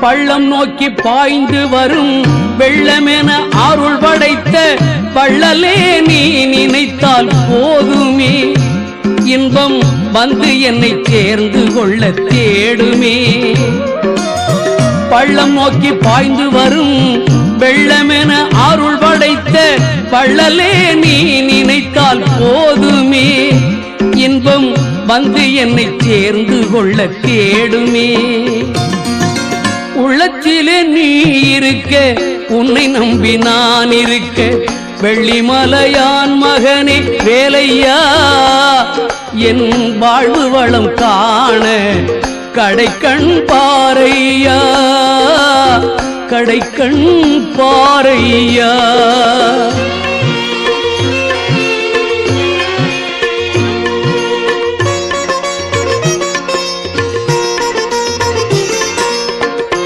பள்ளம் நோக்கி பாய்ந்து வரும் வெள்ளமென அருள் படைத்த வள்ளலே நீ நினைத்தால் போதுமே, இன்பம் வந்து என்னை சேர்ந்து கொள்ள தேடுமே. பள்ளம் நோக்கி பாய்ந்து வரும் வெள்ளமென அருள் படைத்த வள்ளலே நீ நினைத்தால் போதுமே, இன்பம் வந்து என்னை சேர்ந்து கொள்ள தேடுமே. உள்ளத்திலே நீ இருக்க, உன்னை நம்பி நான் இருக்க, வெள்ளிமலையான் மகனே வேலையா, என் வாழ்வு வளம் காண கடைக்கண் பாரையா, கடைக்கண் பாரையா.